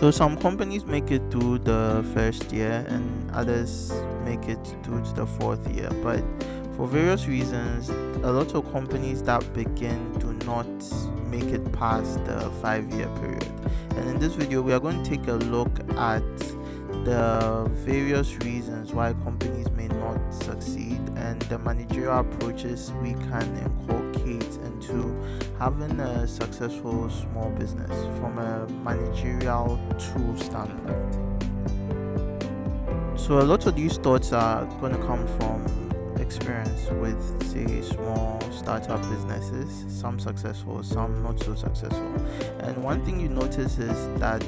So some companies make it through the first year and others make it through to the fourth year. But for various reasons, a lot of companies that begin do not make it past the 5-year period. And in this video, we are going to take a look at the various reasons why companies may not succeed and the managerial approaches we can inculcate into having a successful small business from a managerial tool standpoint. So a lot of these thoughts are going to come from experience with, say, small startup businesses, some successful, some not so successful. And one thing you notice is that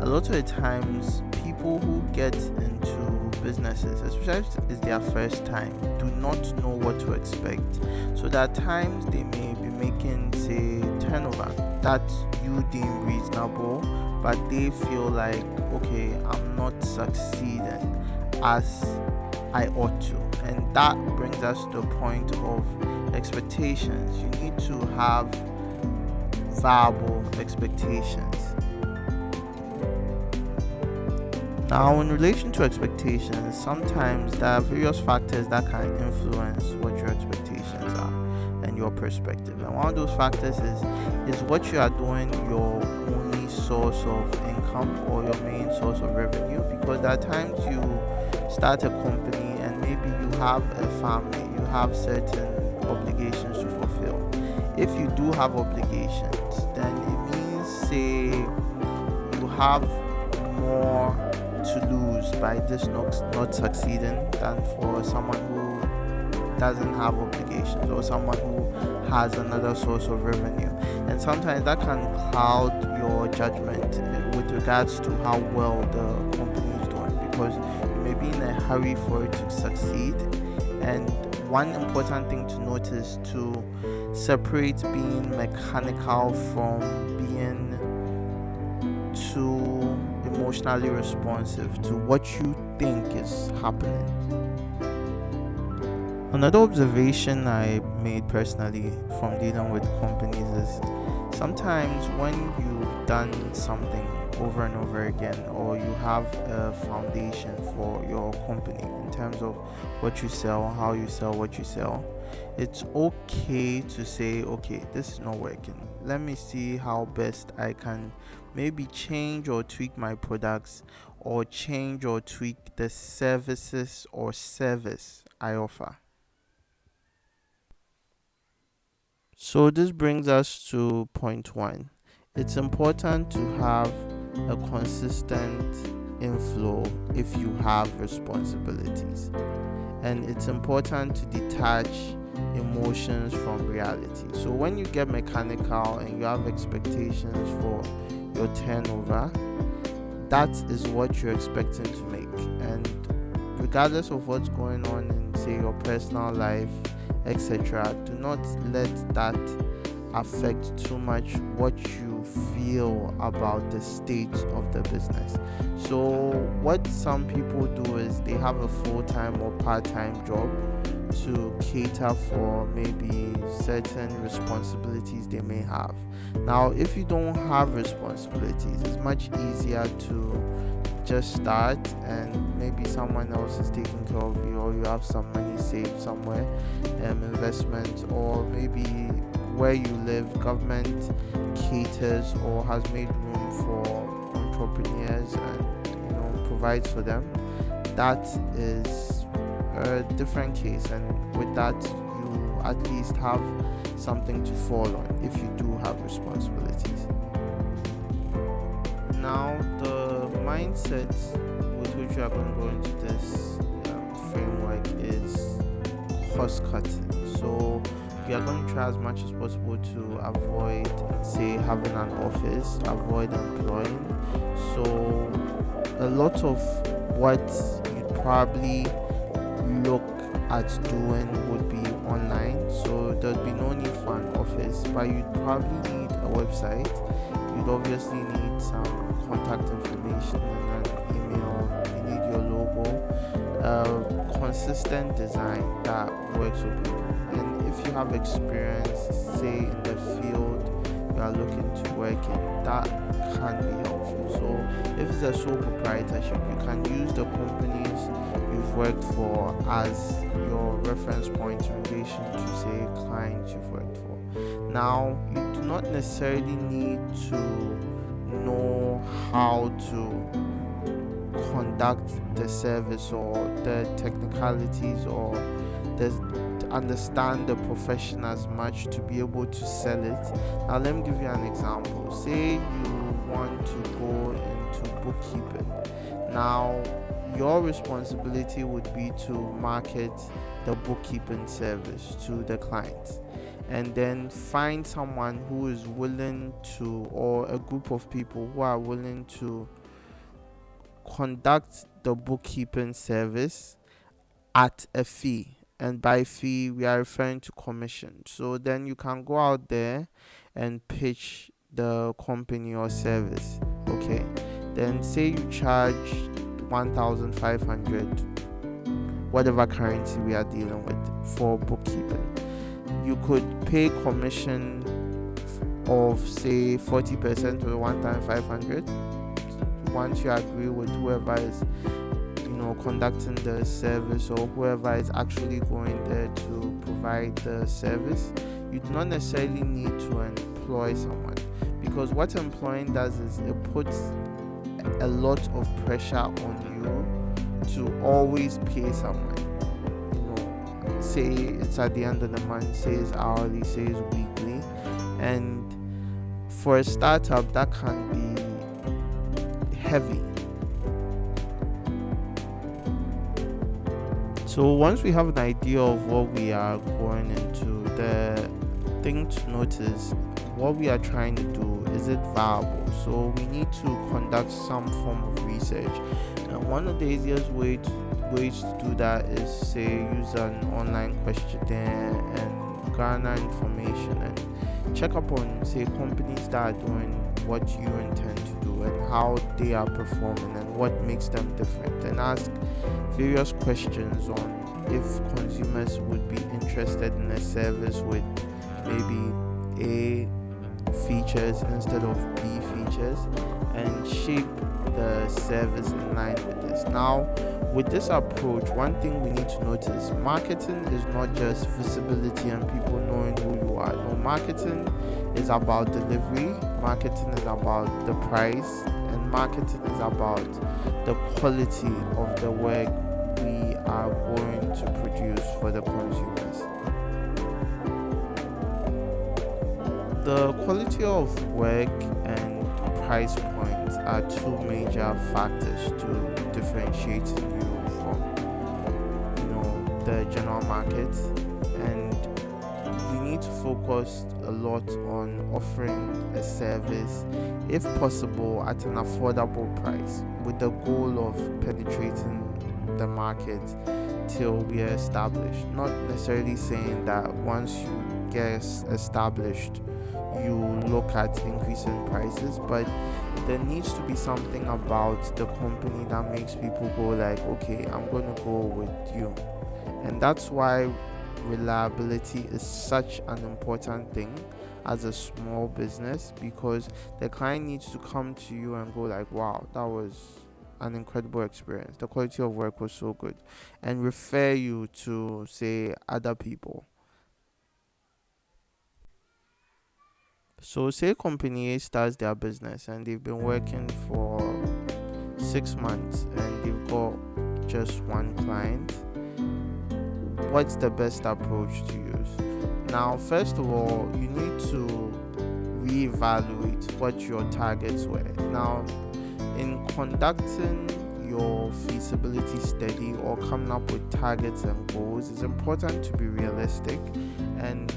a lot of the times people who get into businesses, especially if it's their first time, do not know what to expect. So there are times they may be making, say, turnover that you deem reasonable, but they feel like, okay, I'm not succeeding as I ought to. And that brings us to the point of expectations. You need to have viable expectations. Now, in relation to expectations, sometimes there are various factors that can influence what your expectations are and your perspective. And one of those factors is what you are doing your only source of income or your main source of revenue, because there are times you start a company and maybe you have a family, you have certain obligations to fulfill. If you do have obligations, then it means, say, you have more to lose by this not succeeding than for someone who doesn't have obligations or someone who has another source of revenue. And sometimes that can cloud your judgment with regards to how well the company is doing, because you may be in a hurry for it to succeed. And one important thing to notice to separate being mechanical from being too emotionally responsive to what you think is happening. Another observation I made personally from dealing with companies is sometimes when you've done something over and over again, or you have a foundation for your company in terms of what you sell, how you sell, what you sell, it's okay to say, okay, this is not working. Let me see how best I can maybe change or tweak my products, or change or tweak the services or service I offer. So this brings us to point one. It's important to have a consistent inflow if you have responsibilities. And it's important to detach emotions from reality. So when you get mechanical and you have expectations for your turnover, that is what you're expecting to make. And regardless of what's going on in, say, your personal life, etc., do not let that affect too much what you feel about the state of the business. So what some people do is they have a full-time or part-time job to cater for maybe certain responsibilities they may have. Now, if you don't have responsibilities, it's much easier to just start and maybe someone else is taking care of you, or you have some money saved somewhere, investment, or maybe where you live, government caters or has made room for entrepreneurs and provides for them. That is a different case, and with that you at least have something to fall on if you do have responsibilities. Now, the mindset with which we are going to go into this framework is cost cutting. So we are going to try as much as possible to avoid, say, having an office, avoid employing. So a lot of what you'd probably look at doing would be online. So there'd be no need for an office, but you'd probably need a website. You'd obviously need some contact information and an email. You need your logo, consistent design that works with people. And if you have experience, say, in the field, you are looking to work in, that can be helpful. So if it's a sole proprietorship, you can use the companies you've worked for as your reference point in relation to, say, clients you've worked for. Now, you do not necessarily need to know how to conduct the service or the technicalities or understand the profession as much to be able to sell it. Now, let me give you an example. Say you want to go into bookkeeping. Now, your responsibility would be to market the bookkeeping service to the clients, and then find someone who is willing to, or a group of people who are willing to conduct the bookkeeping service at a fee. And by fee, we are referring to commission. So then you can go out there and pitch the company or service. Okay. Then say you charge 1,500, whatever currency we are dealing with, for bookkeeping. You could pay commission of, say, 40% of the 1,500 once you agree with whoever is conducting the service, or whoever is actually going there to provide the service. You do not necessarily need to employ someone, because what employing does is it puts a lot of pressure on you to always pay someone. Say it's at the end of the month, say it's hourly, say it's weekly, and for a startup that can be heavy. So once we have an idea of what we are going into, the thing to notice, what we are trying to do, is it viable? So we need to conduct some form of research, and one of the easiest ways to do that is, say, use an online questionnaire and garner information and check up on, say, companies that are doing what you intend to do and how they are performing and what makes them different, and ask various questions on if consumers would be interested in a service with maybe A features instead of B features, and shape the service in line with this. Now, with this approach, one thing we need to notice: marketing is not just visibility and people knowing who you are. No, marketing is about delivery, marketing is about the price, and marketing is about the quality of the work we are going to produce for the consumers. The quality of work and price points are two major factors to differentiating you from the general market, and we need to focus a lot on offering a service, if possible, at an affordable price, with the goal of penetrating the market till we are established. Not necessarily saying that once you get established you look at increasing prices, but there needs to be something about the company that makes people go like, okay, I'm going to go with you. And that's why reliability is such an important thing as a small business, because the client needs to come to you and go like, wow, that was an incredible experience, the quality of work was so good, and refer you to, say, other people. So say company A starts their business and they've been working for 6 months and they've got just one client. What's the best approach to use? Now, first of all, you need to reevaluate what your targets were. Now, in conducting your feasibility study or coming up with targets and goals, it's important to be realistic, and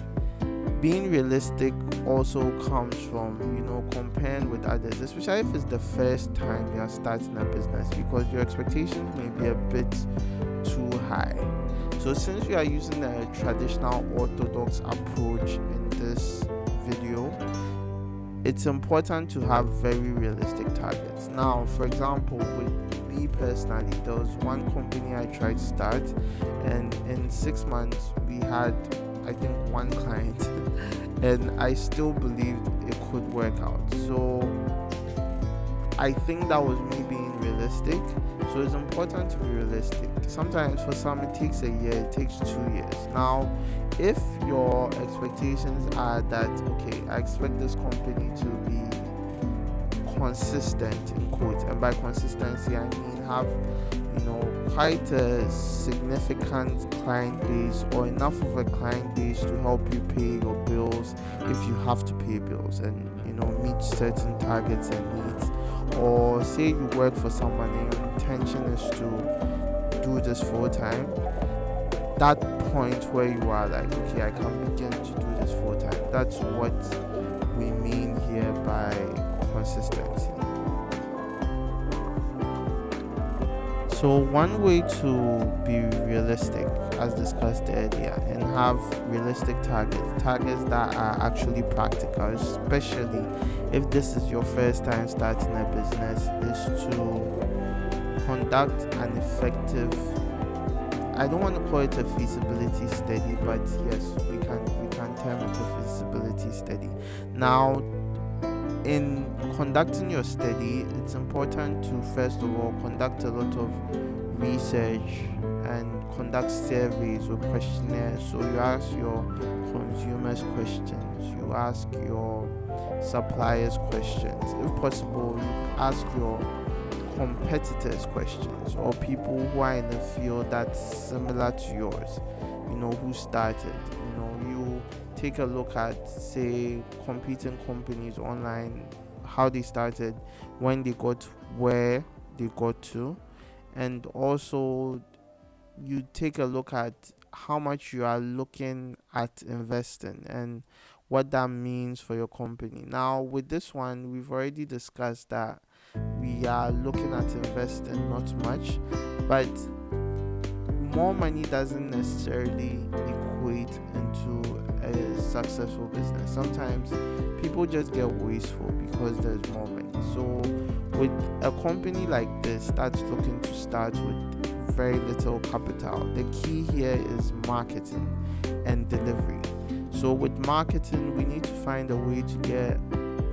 being realistic also comes from comparing with others, especially if it's the first time you're starting a business, because your expectations may be a bit too high. So since we are using a traditional orthodox approach in this video, it's important to have very realistic targets. Now, for example, with me personally, there was one company I tried to start, and in 6 months we had I think, one client, and I still believed it could work out. So I think that was me being realistic. So it's important to be realistic. Sometimes for some it takes a year, it takes 2 years. Now, if your expectations are that, okay, I expect this company to be consistent in quotes, and by consistency I mean have, quite a significant client base, or enough of a client base to help you pay your bills if you have to pay bills, and meet certain targets and needs. Or say you work for someone and your intention is to do this full time, that point where you are like, okay, I can begin to do this full time, that's what we mean here by consistency. So one way to be realistic, as discussed earlier, and have realistic targets that are actually practical, especially if this is your first time starting a business, is to conduct an effective, I don't want to call it a feasibility study, but yes, we can term it a feasibility study. Now, in conducting your study, it's important to first of all conduct a lot of research and conduct surveys or questionnaires. So you ask your consumers questions, you ask your suppliers questions, if possible you ask your competitors questions, or people who are in a field that's similar to yours, who started. You take a look at, say, competing companies online, how they started, when they got where they got to, and also you take a look at how much you are looking at investing and what that means for your company. Now, with this one, we've already discussed that we are looking at investing not much, but more money doesn't necessarily equate into a successful business. Sometimes people just get wasteful because there's more money. So with a company like this that's looking to start with very little capital, the key here is marketing and delivery. So with marketing, we need to find a way to get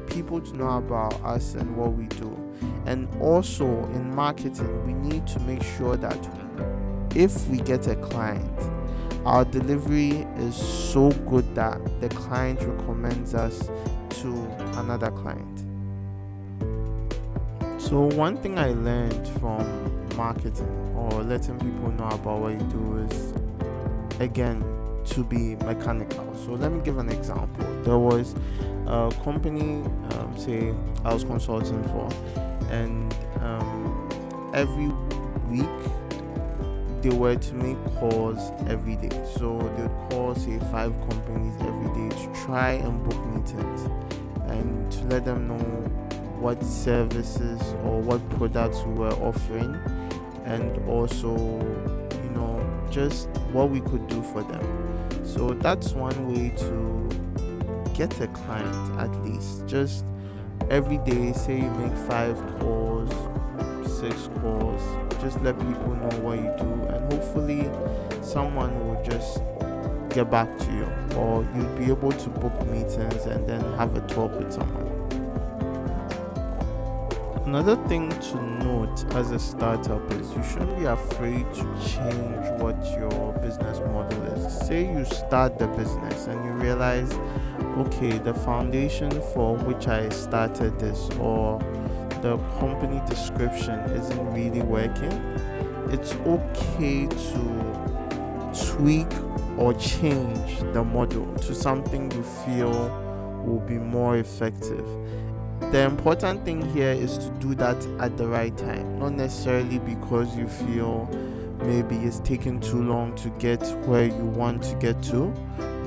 people to know about us and what we do. And also in marketing, we need to make sure that if we get a client, our delivery is so good that the client recommends us to another client. So one thing I learned from marketing, or letting people know about what you do, is, again, to be mechanical. So let me give an example. There was a company, say I was consulting for, and every week they were to make calls every day. So they would call, say, 5 companies every day to try and book meetings and to let them know what services or what products we were offering, and also just what we could do for them. So that's one way to get a client, at least. Just every day, say you make 5 calls, 6 calls, just let people know what you do, and hopefully someone will just get back to you, or you'll be able to book meetings and then have a talk with someone. Another thing to note as a startup is you shouldn't be afraid to change what your business model is. Say you start the business and you realize, okay, the foundation for which I started this, or the company description, isn't really working. It's okay to tweak or change the model to something you feel will be more effective. The important thing here is to do that at the right time, not necessarily because you feel maybe it's taking too long to get where you want to get to,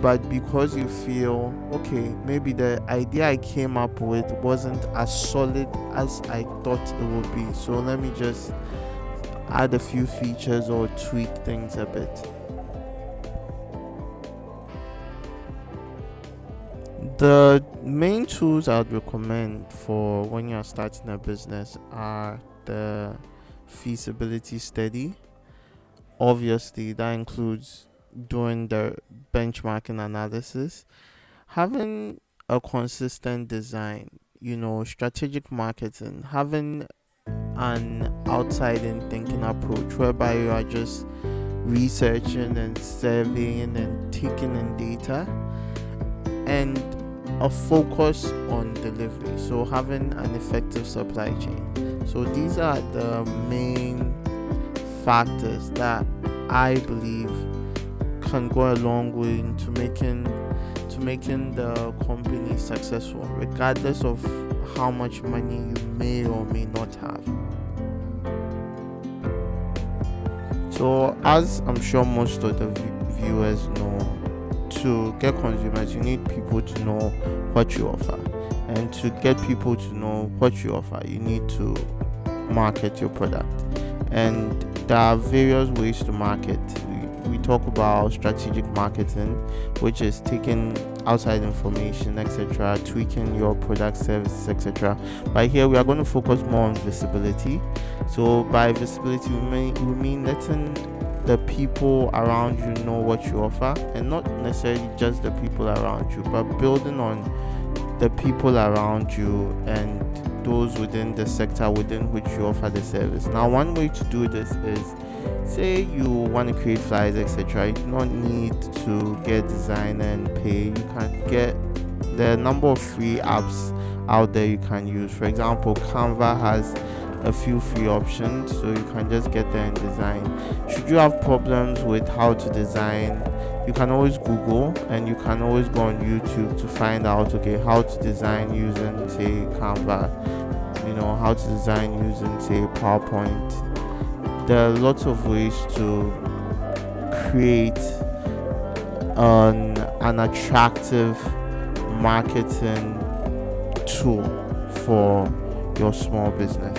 but because you feel, okay, maybe the idea I came up with wasn't as solid as I thought it would be, so let me just add a few features or tweak things a bit. The main tools I'd recommend for when you're starting a business are the feasibility study. Obviously, that includes doing the benchmarking analysis, having a consistent design, strategic marketing, having an outside in thinking approach whereby you are just researching and surveying and taking in data, and a focus on delivery. So having an effective supply chain. So these are the main factors that I believe can go a long way into making the company successful, regardless of how much money you may or may not have. So, as I'm sure most of the viewers know, to get consumers, you need people to know what you offer, and to get people to know what you offer, you need to market your product. And there are various ways to market. We talk about strategic marketing, which is taking outside information, etc., tweaking your product, services, etc. But here we are going to focus more on visibility. So by visibility, we mean letting the people around you know what you offer, and not necessarily just the people around you, but building on the people around you and those within the sector within which you offer the service. Now, one way to do this is, say you want to create flyers, etc. You do not need to get designer and pay. You can get the number of free apps out there you can use. For example, Canva has a few free options, so you can just get there and design. Should you have problems with how to design, you can always Google, and you can always go on YouTube to find out, okay, how to design using, say, Canva, how to design using, say, PowerPoint. There are lots of ways to create an attractive marketing tool for your small business.